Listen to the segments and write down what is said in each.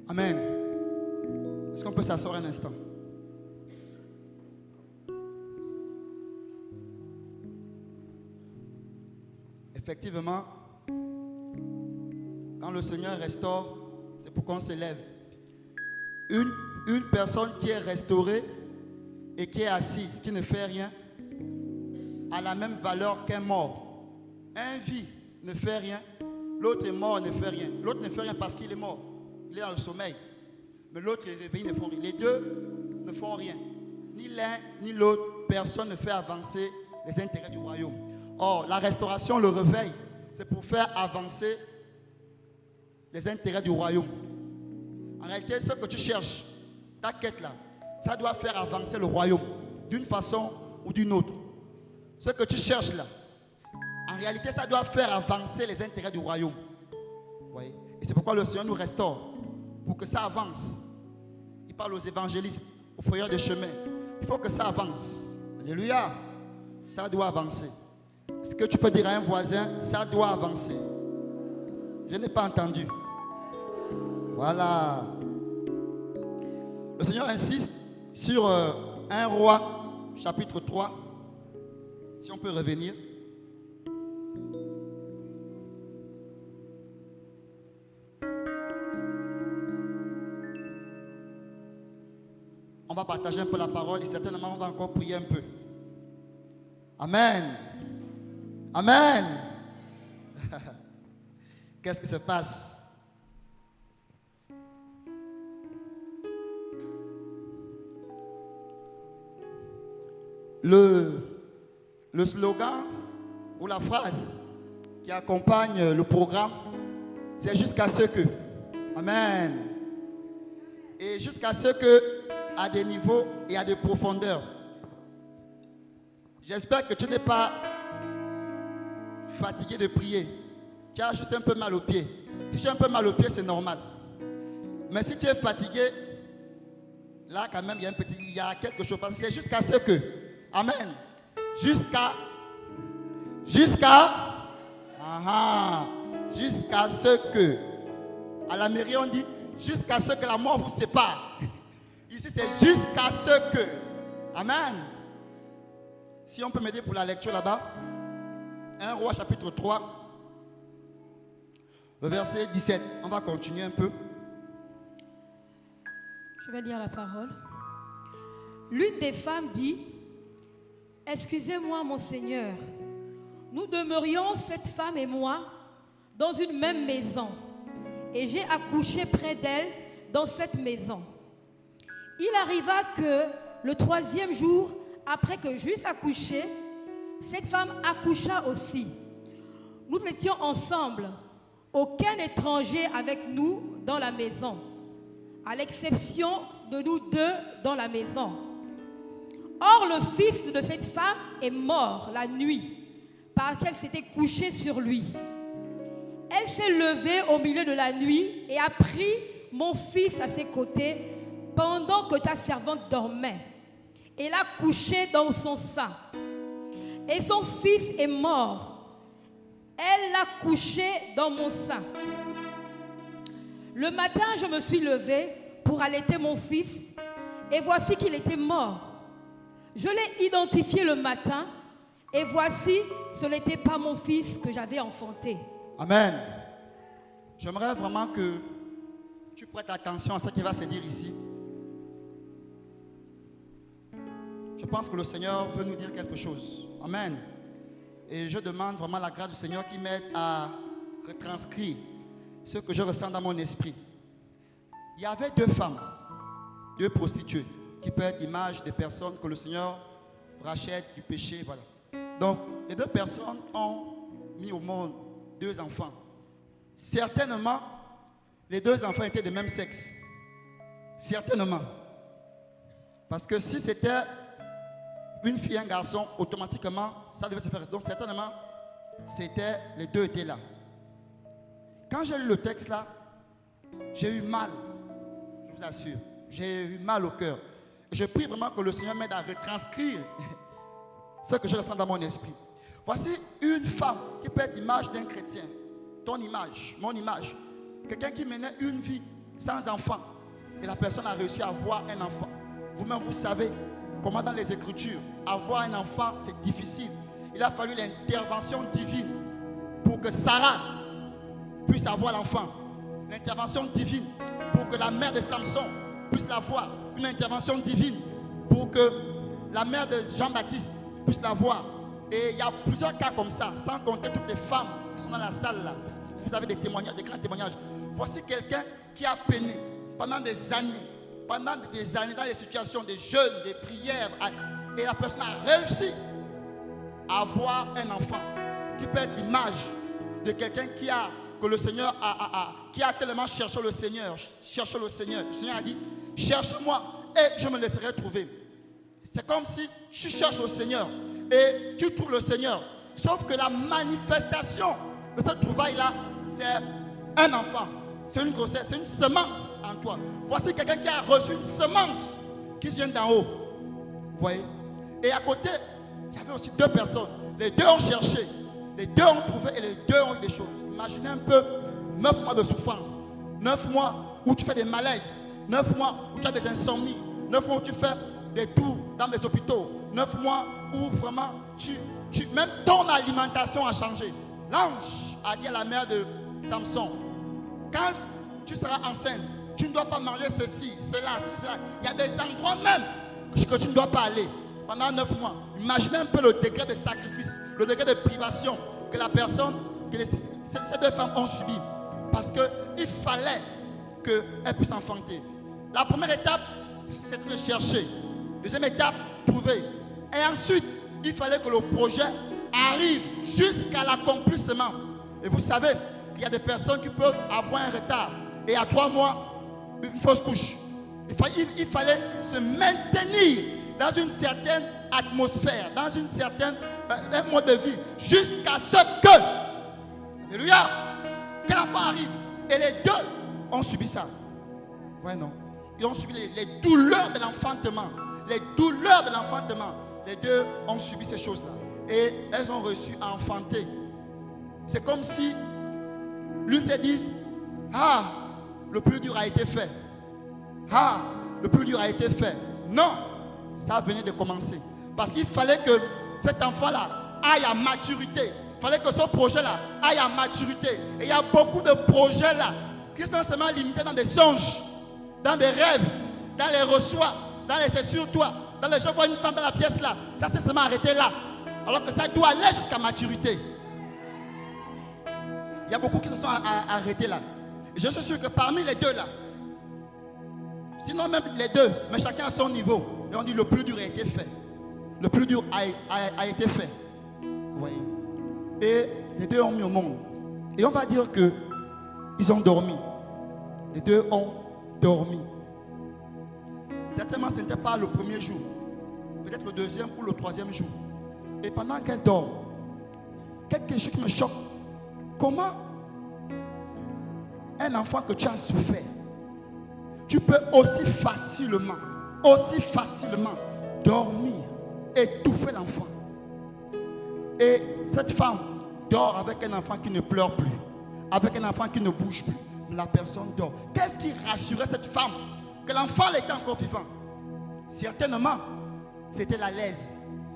Amen. Est-ce qu'on peut s'asseoir un instant? Effectivement, quand le Seigneur restaure, c'est pour qu'on s'élève. Une personne qui est restaurée et qui est assise, qui ne fait rien, a la même valeur qu'un mort. Un vie ne fait rien, l'autre est mort, ne fait rien. L'autre ne fait rien parce qu'il est mort, il est dans le sommeil. Mais l'autre est réveillé, ne font rien. Les deux ne font rien. Ni l'un ni l'autre, personne ne fait avancer les intérêts du royaume. Or, la restauration, le réveil, c'est pour faire avancer les intérêts du royaume. En réalité, ce que tu cherches, ta quête là, ça doit faire avancer le royaume d'une façon ou d'une autre. Ce que tu cherches là, en réalité, ça doit faire avancer les intérêts du royaume. Oui. Et c'est pourquoi le Seigneur nous restaure, pour que ça avance. Il parle aux évangélistes, aux frayeurs de chemin. Il faut que ça avance. Alléluia. Ça doit avancer. Est-ce que tu peux dire à un voisin, ça doit avancer? Je n'ai pas entendu. Voilà. Le Seigneur insiste sur 1 Roi, chapitre 3. Si on peut revenir. On va partager un peu la parole et certainement on va encore prier un peu. Amen. Amen. Qu'est-ce qui se passe? Le slogan ou la phrase qui accompagne le programme, c'est jusqu'à ce que. Amen. Et jusqu'à ce que, à des niveaux et à des profondeurs. J'espère que tu n'es pas fatigué de prier. Tu as juste un peu mal au pied. Si tu as un peu mal au pied, c'est normal. Mais si tu es fatigué, là quand même, il y a quelque chose. Parce que c'est jusqu'à ce que. Amen. Jusqu'à ce que. À la mairie, on dit jusqu'à ce que la mort vous sépare. Ici, c'est jusqu'à ce que. Amen. Si on peut m'aider pour la lecture là-bas. 1 Roi chapitre 3. Le verset 17. On va continuer un peu. Je vais lire la parole. L'une des femmes dit: excusez-moi, mon Seigneur, nous demeurions, cette femme et moi, dans une même maison, et j'ai accouché près d'elle dans cette maison. Il arriva que le 3e jour, après que j'eusse accouché, cette femme accoucha aussi. Nous étions ensemble, aucun étranger avec nous dans la maison, à l'exception de nous deux dans la maison. Or, le fils de cette femme est mort la nuit, parce qu'elle s'était couchée sur lui. Elle s'est levée au milieu de la nuit et a pris mon fils à ses côtés pendant que ta servante dormait, et l'a couché dans son sein. Et son fils est mort. Elle l'a couché dans mon sein. Le matin, je me suis levée pour allaiter mon fils, et voici qu'il était mort. Je l'ai identifié le matin, et voici, ce n'était pas mon fils que j'avais enfanté. Amen. J'aimerais vraiment que tu prêtes attention à ce qui va se dire ici. Je pense que le Seigneur veut nous dire quelque chose. Amen. Et je demande vraiment la grâce du Seigneur qui m'aide à retranscrire ce que je ressens dans mon esprit. Il y avait 2 femmes, 2 prostituées, qui peuvent être l'image des personnes que le Seigneur rachète du péché. Voilà. Donc, les 2 personnes ont mis au monde 2 enfants. Certainement, les 2 enfants étaient de même sexe. Certainement. Parce que si c'était une fille et un garçon, automatiquement, ça devait se faire. Donc, certainement, les 2 étaient là. Quand j'ai lu le texte là, j'ai eu mal. Je vous assure. J'ai eu mal au cœur. Je prie vraiment que le Seigneur m'aide à retranscrire ce que je ressens dans mon esprit. Voici une femme qui peut être l'image d'un chrétien. Ton image, mon image. Quelqu'un qui menait une vie sans enfant. Et la personne a réussi à avoir un enfant. Vous-même, vous savez comment dans les Écritures, avoir un enfant, c'est difficile. Il a fallu l'intervention divine pour que Sarah puisse avoir l'enfant. L'intervention divine pour que la mère de Samson puisse l'avoir. Une intervention divine pour que la mère de Jean-Baptiste puisse l'avoir. Et il y a plusieurs cas comme ça, sans compter toutes les femmes qui sont dans la salle là. Vous avez des témoignages, des grands témoignages. Voici quelqu'un qui a peiné pendant des années dans des situations de jeûne, des prières, et la personne a réussi à avoir un enfant qui peut être l'image de quelqu'un que le Seigneur qui a tellement cherché le Seigneur. Le Seigneur a dit, cherche-moi et je me laisserai trouver. C'est comme si tu cherches le Seigneur et tu trouves le Seigneur. Sauf que la manifestation de cette trouvaille-là, c'est un enfant. C'est une grossesse, c'est une semence en toi. Voici quelqu'un qui a reçu une semence qui vient d'en haut. Vous voyez? Et à côté, il y avait aussi 2 personnes. Les 2 ont cherché, les 2 ont trouvé et les 2 ont eu des choses. Imaginez un peu 9 mois de souffrance, 9 mois où tu fais des malaises, 9 mois où tu as des insomnies, 9 mois où tu fais des tours dans des hôpitaux, 9 mois où vraiment même ton alimentation a changé. L'ange a dit à la mère de Samson, quand tu seras enceinte, tu ne dois pas manger ceci, cela. Il y a des endroits même que tu ne dois pas aller pendant 9 mois. Imaginez un peu le degré de sacrifice, le degré de privation que la personne, que ces 2 femmes ont subi. Parce qu'il fallait qu'elles puissent enfanter. La première étape, c'était de chercher. Deuxième étape, trouver. Et ensuite, il fallait que le projet arrive jusqu'à l'accomplissement. Et vous savez, il y a des personnes qui peuvent avoir un retard. Et à 3 mois, une fausse couche. Il fallait se maintenir dans une certaine atmosphère, dans une certaine un mode de vie, jusqu'à ce que, alléluia, que l'enfant arrive. Et les 2 ont subi ça. Ouais, non. Ils ont subi les douleurs de l'enfantement. Les douleurs de l'enfantement. Les 2 ont subi ces choses-là. Et elles ont reçu à enfanter. C'est comme si l'une se dise, ah, le plus dur a été fait. Ah, le plus dur a été fait. Non, ça venait de commencer. Parce qu'il fallait que cet enfant-là aille à maturité. Il fallait que ce projet-là aille à maturité. Et il y a beaucoup de projets-là qui sont seulement limités dans des songes, dans des rêves, dans les reçoits, dans les c'est sur toi, dans les je vois une femme dans la pièce là. Ça s'est seulement arrêté là. Alors que ça doit aller jusqu'à maturité. Il y a beaucoup qui se sont arrêtés là. Et je suis sûr que parmi les 2 là, sinon même les 2, mais chacun à son niveau, et on dit le plus dur a été fait. Le plus dur a été fait. Vous voyez? Et les 2 ont mis au monde. Et on va dire qu'ils ont dormi. Les 2 ont dormi. Certainement ce n'était pas le premier jour. Peut-être le 2e ou le 3e jour. Et pendant qu'elle dort, quelque chose qui me choque. Comment un enfant que tu as souffert, tu peux aussi facilement dormir, étouffer l'enfant. Et cette femme dort avec un enfant qui ne pleure plus, avec un enfant qui ne bouge plus. La personne dort. Qu'est-ce qui rassurait cette femme? Que l'enfant était encore vivant. Certainement, c'était la laise,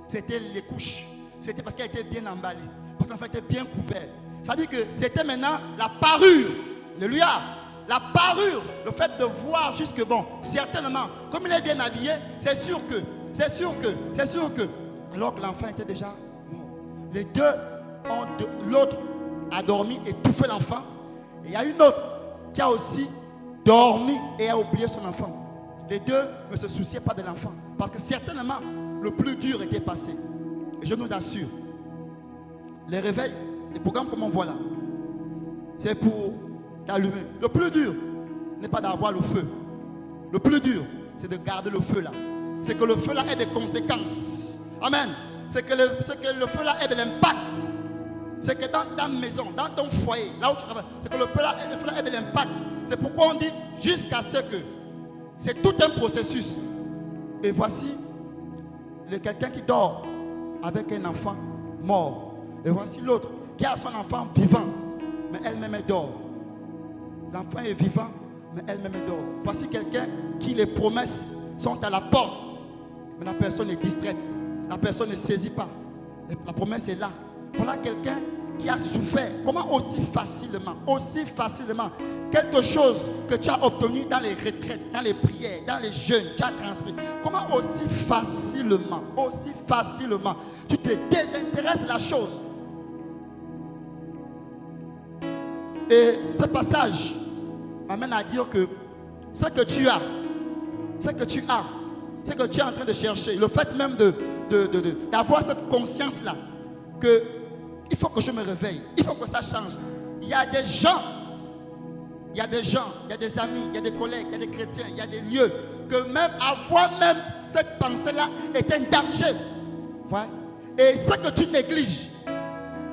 c'était les couches, c'était parce qu'elle était bien emballée, parce que l'enfant était bien couvert. Ça veut dire que c'était maintenant la parure. Alléluia. La parure, le fait de voir jusque bon, certainement, comme il est bien habillé, c'est sûr que, alors que l'enfant était déjà mort. Les 2, l'autre a dormi, étouffé l'enfant. Et il y a une autre qui a aussi dormi et a oublié son enfant. Les 2 ne se souciaient pas de l'enfant. Parce que certainement, le plus dur était passé. Et je nous assure, les réveils, les programmes comme on voit là, c'est pour t'allumer. Le plus dur n'est pas d'avoir le feu. Le plus dur, c'est de garder le feu là. C'est que le feu là ait des conséquences. Amen. C'est que le feu là ait de l'impact. C'est que dans ta maison, dans ton foyer, là où tu travailles, c'est que le feu là ait de l'impact. C'est pourquoi on dit jusqu'à ce que. C'est tout un processus. Et voici quelqu'un qui dort avec un enfant mort. Et voici l'autre qui a son enfant vivant. Mais elle-même elle dort. L'enfant est vivant, mais elle-même dort. Voici quelqu'un qui les promesses sont à la porte, mais la personne est distraite. La personne ne saisit pas. La promesse est là. Voilà quelqu'un qui a souffert. Comment aussi facilement, quelque chose que tu as obtenu dans les retraites, dans les prières, dans les jeûnes, tu as transmis. Comment aussi facilement, tu te désintéresses de la chose. Et ce passage m'amène à dire que ce que tu es en train de chercher, le fait même d'avoir cette conscience-là, que il faut que je me réveille, il faut que ça change. Il y a des gens, il y a des amis, il y a des collègues, il y a des chrétiens, il y a des lieux, que même avoir même cette pensée-là est un danger. Ouais. Et ce que tu négliges,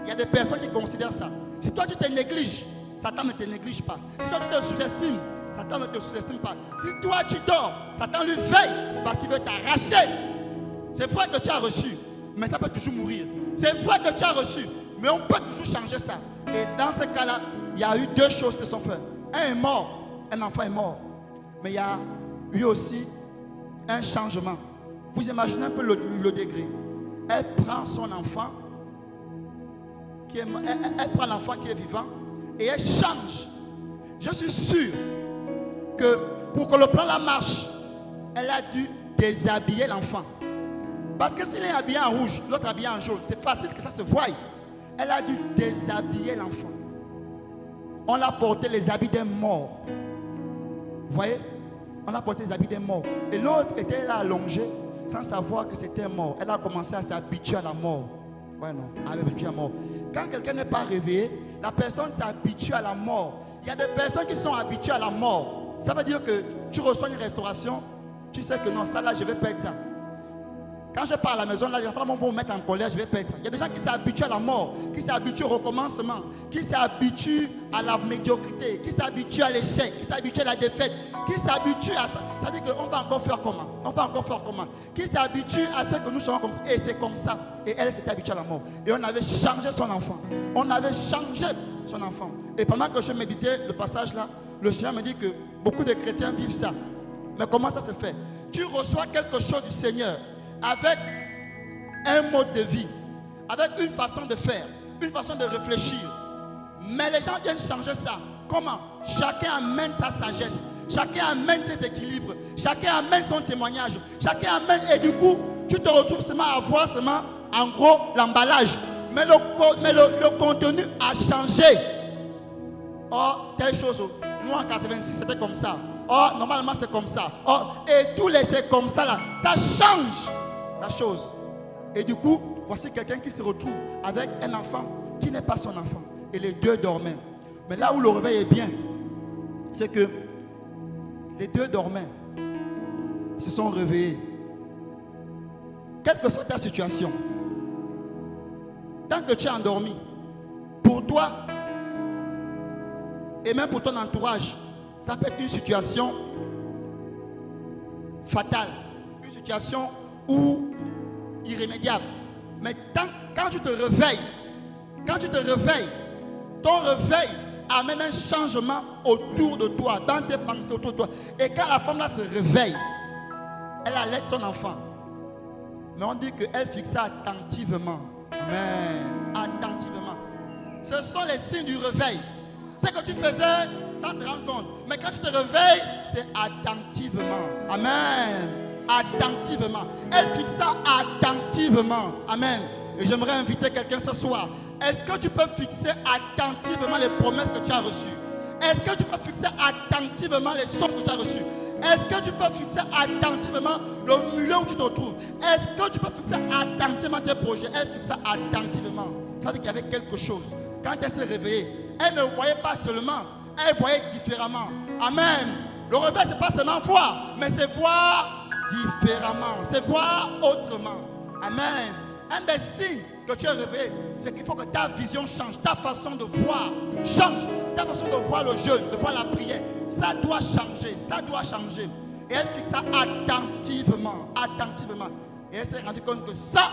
il y a des personnes qui considèrent ça. Si toi tu te négliges, Satan ne te néglige pas. Si toi tu te sous-estimes, Satan ne te sous-estime pas. Si toi tu dors, Satan lui veille parce qu'il veut t'arracher. C'est vrai que tu as reçu, mais ça peut toujours mourir. C'est vrai que tu as reçu, mais on peut toujours changer ça. Et dans ce cas-là, il y a eu deux choses qui sont faites. Un est mort, un enfant est mort. Mais il y a eu aussi un changement. Vous imaginez un peu le degré. Elle prend son enfant, elle prend l'enfant qui est vivant, et elle change. Je suis sûr que pour que le plan la marche, elle a dû déshabiller l'enfant. Parce que s'il est habillé en rouge, l'autre habillé en jaune, c'est facile que ça se voie. Elle a dû déshabiller l'enfant. On l'a porté les habits d'un mort. Vous voyez? On l'a porté les habits d'un mort. Et l'autre était là allongé sans savoir que c'était un mort. Elle a commencé à s'habituer à la mort. Ouais, non, habituer à la mort. Quand quelqu'un n'est pas réveillé, la personne s'habitue à la mort. Il y a des personnes qui sont habituées à la mort. Ça veut dire que tu reçois une restauration, tu sais que non, ça là, je vais perdre ça. Quand je pars à la maison, là, les enfants vont me mettre en colère, je vais perdre ça. Il y a des gens qui s'habituent à la mort, qui s'habituent au recommencement, qui s'habituent à la médiocrité, qui s'habituent à l'échec, qui s'habituent à la défaite, qui s'habituent à ça. Ça veut dire qu'on va encore faire comment? On va encore faire comment? Qui s'habituent à ce que nous serons comme ça. Et c'est comme ça. Et elle s'était habituée à la mort. Et on avait changé son enfant. On avait changé son enfant. Et pendant que je méditais le passage là, le Seigneur me dit que beaucoup de chrétiens vivent ça. Mais comment ça se fait? Tu reçois quelque chose du Seigneur avec un mode de vie, avec une façon de faire, une façon de réfléchir. Mais les gens viennent changer ça. Comment? Chacun amène sa sagesse, chacun amène ses équilibres, chacun amène son témoignage, chacun amène, et du coup, tu te retrouves seulement à voir seulement, en gros, l'emballage. Mais le contenu a changé. Oh, telle chose, nous en 86, c'était comme ça. Oh, normalement, c'est comme ça. Oh, et tous les c'est comme ça là, ça change la chose. Et du coup, voici quelqu'un qui se retrouve avec un enfant qui n'est pas son enfant. Et les deux dormaient. Mais là où le réveil est bien, c'est que les deux dormaient, se sont réveillés. Quelle que soit ta situation, tant que tu es endormi, pour toi et même pour ton entourage, ça peut être une situation fatale, une situation irrémédiable. Mais quand tu te réveilles, ton réveil amène un changement autour de toi, dans tes pensées autour de toi. Et quand la femme là se réveille, elle allait son enfant. Mais on dit qu'elle fixa attentivement. Amen. Attentivement. Ce sont les signes du réveil. Ce que tu faisais sans te rendre compte. Mais quand tu te réveilles, c'est attentivement. Amen. Attentivement. Elle fixa attentivement. Amen. Et j'aimerais inviter quelqu'un ce soir. Est-ce que tu peux fixer attentivement les promesses que tu as reçues? Est-ce que tu peux fixer attentivement les choses que tu as reçues? Est-ce que tu peux fixer attentivement le milieu où tu te trouves? Est-ce que tu peux fixer attentivement tes projets? Elle fixa attentivement. Ça veut dire qu'il y avait quelque chose. Quand elle s'est réveillée, elle ne voyait pas seulement, elle voyait différemment. Amen. Le réveil, ce n'est pas seulement voir, mais c'est voir différemment. C'est voir autrement. Amen. Un des signes que tu es réveillé, c'est qu'il faut que ta vision change, ta façon de voir change, ta façon de voir le jeûne, de voir la prière. Ça doit changer, ça doit changer. Et elle fixa attentivement, attentivement. Et elle s'est rendue compte que ça,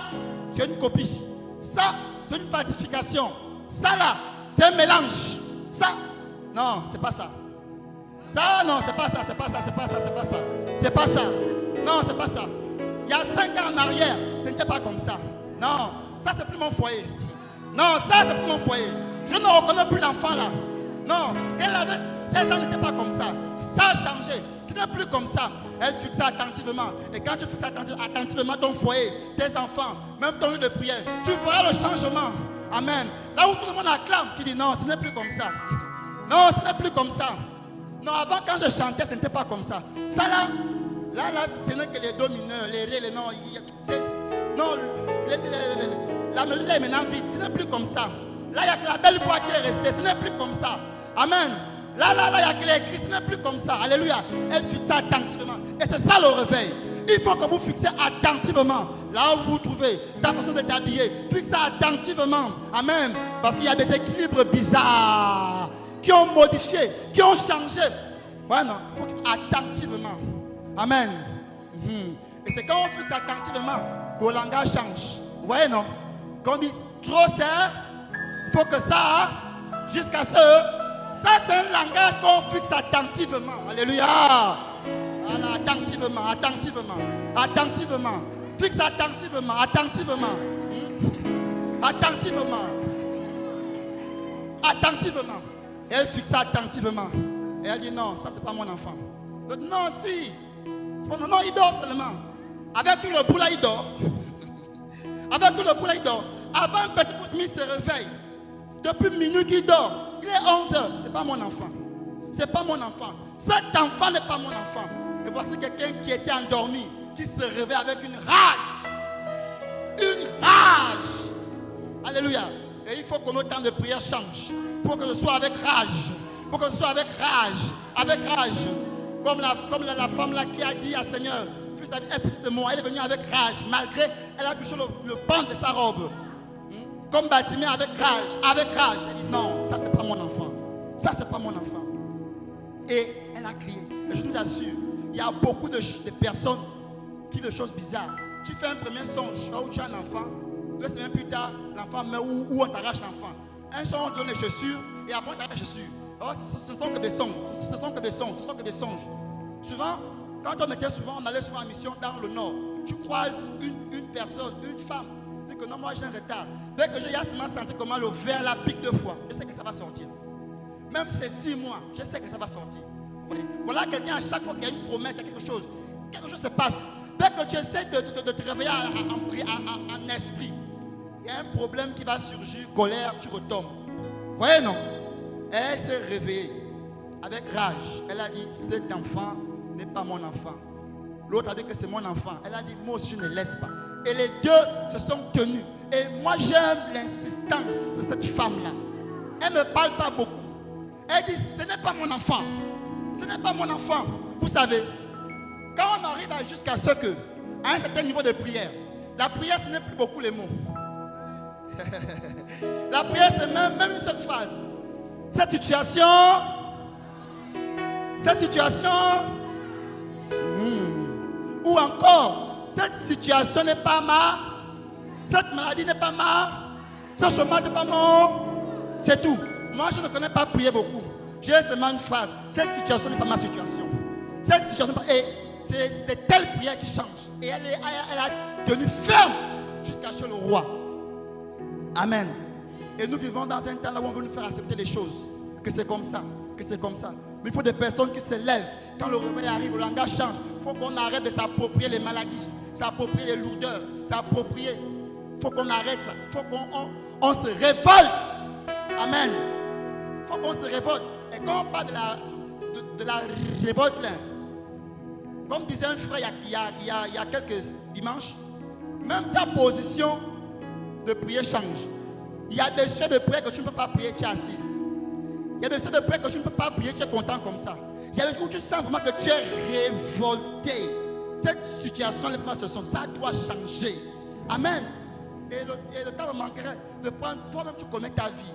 c'est une copie. Ça, c'est une falsification. Ça là, c'est un mélange. Ça, non, c'est pas ça. Ça, non, c'est pas ça, c'est pas ça, c'est pas ça, c'est pas ça. C'est pas ça. Non, c'est pas ça. Il y a 5 ans en arrière, ce n'était pas comme ça. Non, ça c'est plus mon foyer. Non, ça c'est plus mon foyer. Je ne reconnais plus l'enfant là. Non, quand elle avait 16 ans, n'était pas comme ça. Ça a changé. Ce n'est plus comme ça. Elle fixe attentivement. Et quand tu fixes attentivement ton foyer, tes enfants, même ton lieu de prière, tu verras le changement. Amen. Là où tout le monde acclame, tu dis non, ce n'est plus comme ça. Non, ce n'est plus comme ça. Non, avant quand je chantais, ce n'était pas comme ça. Ça là, ce n'est que les do mineurs, les ré, les non. Non, la mélodie est maintenant vite. Ce n'est plus comme ça. Là, il n'y a que la belle voix qui est restée. Ce n'est plus comme ça. Amen. Là, il n'y a que les cris. Ce n'est plus comme ça. Alléluia. Elle fixe attentivement. Et c'est ça le réveil. Il faut que vous fixez attentivement. Là où vous vous trouvez, ta façon de t'habiller, fixez attentivement. Amen. Parce qu'il y a des équilibres bizarres qui ont modifié, qui ont changé. Ouais, non. Il faut attentivement. Amen. Et c'est quand on fixe attentivement que le langage change. Vous voyez, non? Quand on dit trop serre, il faut que ça, jusqu'à ce, ça c'est un langage qu'on fixe attentivement. Alléluia. Voilà, attentivement, attentivement, attentivement. Fixe attentivement, attentivement. Attentivement. Attentivement. Et elle fixe attentivement. Et elle dit non, ça c'est pas mon enfant. Donc, non, si. Non, il dort seulement. Avec tout le boulot, il dort. Avec tout le boulot, il dort. Avant un petit pouce, il se réveille. Depuis minuit qu'il dort. Il est 11 heures. C'est pas mon enfant. C'est pas mon enfant. Cet enfant n'est pas mon enfant. Et voici quelqu'un qui était endormi, qui se réveille avec une rage. Une rage. Alléluia. Et il faut que notre temps de prière change. Il faut que je sois avec rage. Il faut que je sois avec rage. Avec rage. Comme la femme là qui a dit à Seigneur, fils de moi, elle est venue avec rage, malgré elle a touché le pan de sa robe. Comme Bartimée avec rage, avec rage. Elle dit non, ça c'est pas mon enfant. Ça c'est pas mon enfant. Et elle a crié. Et je vous assure, il y a beaucoup de personnes qui font des choses bizarres. Tu fais un premier songe, là où tu as un enfant, 2 semaines plus tard, l'enfant meurt ou on t'arrache l'enfant. Un songe, on donne les chaussures et après on t'arrache les chaussures. Oh, ce sont que des songes, ce sont que des songes, ce sont que des songes. Souvent, quand on allait souvent en mission dans le nord, tu croises une personne, une femme, dit que non, moi j'ai un retard. Dès que j'ai seulement senti comment le verre la pique 2 fois, je sais que ça va sortir. Même si c'est 6 mois, je sais que ça va sortir. Voilà quelqu'un, à chaque fois qu'il y a une promesse, il y a quelque chose se passe. Dès que tu essaies de te réveiller en esprit, il y a un problème qui va surgir, colère, tu retombes. Vous voyez, non? Elle s'est réveillée avec rage. Elle a dit, cet enfant n'est pas mon enfant. L'autre a dit que c'est mon enfant. Elle a dit, moi aussi je ne laisse pas. Et les deux se sont tenus. Et moi j'aime l'insistance de cette femme-là. Elle ne me parle pas beaucoup. Elle dit, ce n'est pas mon enfant. Ce n'est pas mon enfant. Vous savez, quand on arrive jusqu'à ce que, à un certain niveau de prière, la prière ce n'est plus beaucoup les mots. La prière c'est même une seule phrase. Cette situation, ou encore, cette situation n'est pas cette maladie n'est pas ce chômage n'est pas mon, c'est tout. Moi je ne connais pas prier beaucoup. J'ai seulement une phrase, cette situation n'est pas ma situation. Cette situation, et c'est de telles prières qui changent. Et elle a tenu ferme jusqu'à chez le roi. Amen. Et nous vivons dans un temps là où on veut nous faire accepter les choses. Que c'est comme ça, que c'est comme ça. Mais il faut des personnes qui se lèvent. Quand le réveil arrive, le langage change. Il faut qu'on arrête de s'approprier les maladies, s'approprier les lourdeurs, s'approprier. Il faut qu'on arrête ça. Il faut qu'on se révolte. Amen. Il faut qu'on se révolte. Et quand on parle de la révolte, là, comme disait un frère il y a quelques dimanches, même ta position de prière change. Il y a des sujets de prière que tu ne peux pas prier, tu es assise. Il y a des sujets de prière que tu ne peux pas prier, tu es content comme ça. Il y a des jours où tu sens vraiment que tu es révolté. Cette situation, les situations, ça doit changer. Amen. Et le temps me manquerait de prendre, toi-même tu connais ta vie.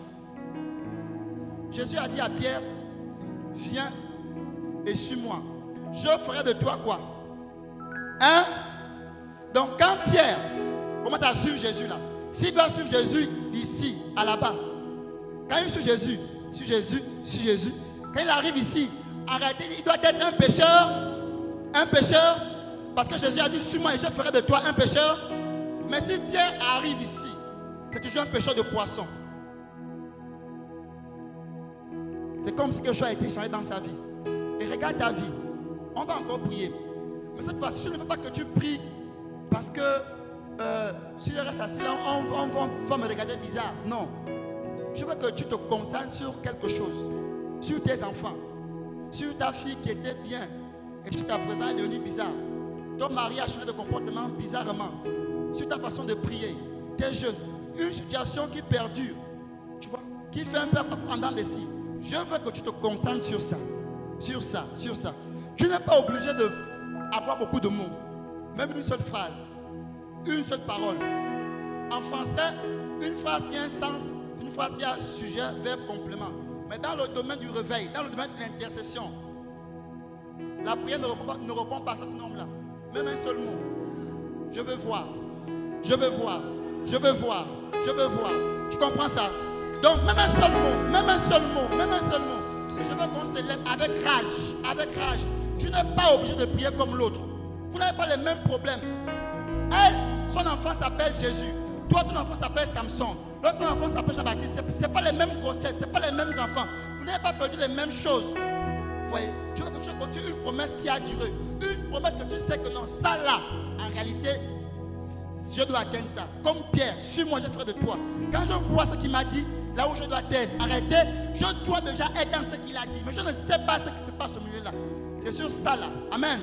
Jésus a dit à Pierre, viens et suis-moi. Je ferai de toi quoi? Hein? Donc quand Pierre commence à suivre Jésus là, s'il doit suivre Jésus ici, à là-bas, quand il suit Jésus, quand il arrive ici, En réalité, il doit être un pécheur. Un pécheur. Parce que Jésus a dit, suis-moi et je ferai de toi un pécheur. Mais si Pierre arrive ici, c'est toujours un pécheur de poisson. C'est comme si quelque chose a été changé dans sa vie. Et regarde ta vie. On va encore prier. Mais cette fois-ci, je ne veux pas que tu pries parce que si je reste assis là, on va me regarder bizarre. Non. Je veux que tu te concentres sur quelque chose. Sur tes enfants. Sur ta fille qui était bien. Et jusqu'à présent, elle est devenue bizarre. Ton mari a changé de comportement bizarrement. Sur ta façon de prier. Tes jeunes. Une situation qui perdure. Tu vois, qui fait un peu pendant des signes. Je veux que tu te concentres sur ça. Sur ça, sur ça. Tu n'es pas obligé d'avoir beaucoup de mots. Même une seule phrase. Une seule parole. En français, une phrase qui a un sens, une phrase qui a sujet, verbe, complément. Mais dans le domaine du réveil, dans le domaine de l'intercession, la prière ne répond pas à cette norme-là. Même un seul mot. Je veux voir. Je veux voir. Je veux voir. Je veux voir. Tu comprends ça? Donc, même un seul mot, même un seul mot, même un seul mot. Je veux qu'on se lève avec rage, avec rage. Tu n'es pas obligé de prier comme l'autre. Vous n'avez pas les mêmes problèmes. Elle, son enfant s'appelle Jésus. Toi, ton enfant s'appelle Samson. L'autre enfant s'appelle Jean-Baptiste. Ce n'est pas les mêmes grossesses, ce n'est pas les mêmes enfants. Vous n'avez pas perdu les mêmes choses. Vous voyez, tu veux que je continue une promesse qui a duré. Une promesse que tu sais que non, ça là, en réalité, je dois atteindre ça. Comme Pierre, suis-moi, je ferai de toi. Quand je vois ce qu'il m'a dit, là où je dois être arrêté, je dois déjà être dans ce qu'il a dit. Mais je ne sais pas ce qui se passe au milieu-là. C'est sur ça là, amen,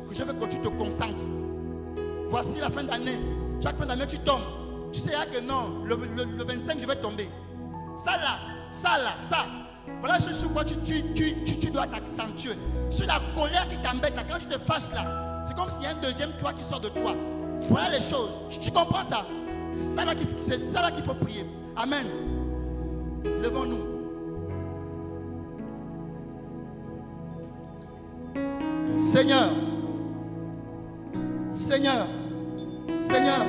que je veux que tu te concentres. Voici la fin d'année. Chaque fin d'année, tu tombes. Tu sais que non, le 25, je vais tomber. Ça là, ça là, ça. Voilà sur quoi tu dois t'accentuer. Sur la colère qui t'embête, quand tu te fâches là, c'est comme s'il y a un deuxième toi qui sort de toi. Voilà les choses. Tu comprends ça? C'est ça là qu'il faut prier. Amen. Levons-nous. Seigneur, Seigneur, Seigneur,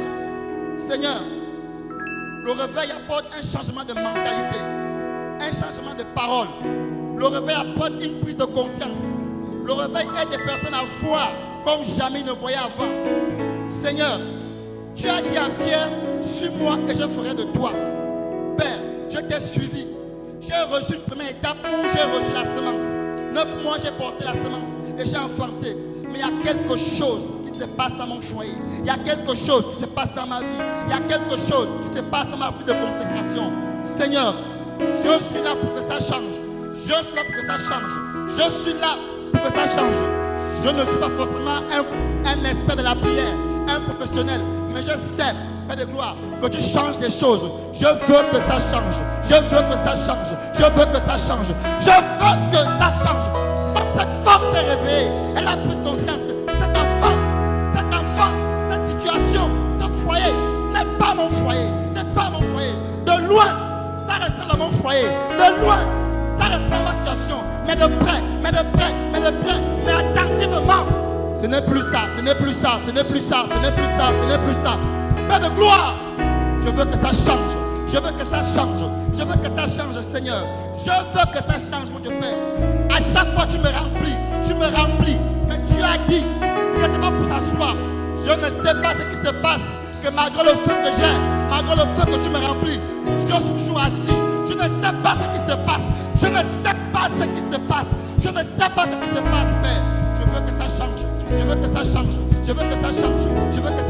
Seigneur, le réveil apporte un changement de mentalité, un changement de parole. Le réveil apporte une prise de conscience. Le réveil aide des personnes à voir comme jamais ils ne voyaient avant. Seigneur, tu as dit à Pierre, suis-moi et je ferai de toi. Père, je t'ai suivi. J'ai reçu une première étape où j'ai reçu la semence. 9 mois, j'ai porté la semence et j'ai enfanté. Mais il y a quelque chose qui se passe dans mon foyer. Il y a quelque chose qui se passe dans ma vie. Il y a quelque chose qui se passe dans ma vie de consécration. Seigneur, je suis là pour que ça change. Je suis là pour que ça change. Je suis là pour que ça change. Je ne suis pas forcément un expert de la prière, un professionnel. Mais je sais, Père de gloire, que tu changes des choses. Je veux que ça change. Je veux que ça change. Je veux que ça change. Je veux que ça change. Comme cette femme s'est réveillée, elle a pris conscience de cet enfant, cette situation, ce foyer n'est pas mon foyer. N'est pas mon foyer. De loin, ça ressemble à mon foyer. De loin, ça ressemble à ma situation. Mais de près, mais attentivement. Ce n'est plus ça, ce n'est plus ça, ce n'est plus ça, ce n'est plus ça, ce n'est plus ça. Père de gloire, je veux que ça change. Je veux que ça change. Je veux que ça change, Seigneur. Je veux que ça change, mon Dieu Père. À chaque fois, tu me remplis. Mais tu as dit que ce n'est pas pour s'asseoir. Je ne sais pas ce qui se passe. Que malgré le feu que j'ai, malgré le feu que tu me remplis, je suis toujours assis. Je ne sais pas ce qui se passe. Je ne sais pas ce qui se passe. Je ne sais pas ce qui se passe, Père. Je veux que ça change. Je veux que ça change. Je veux que ça change. Je veux que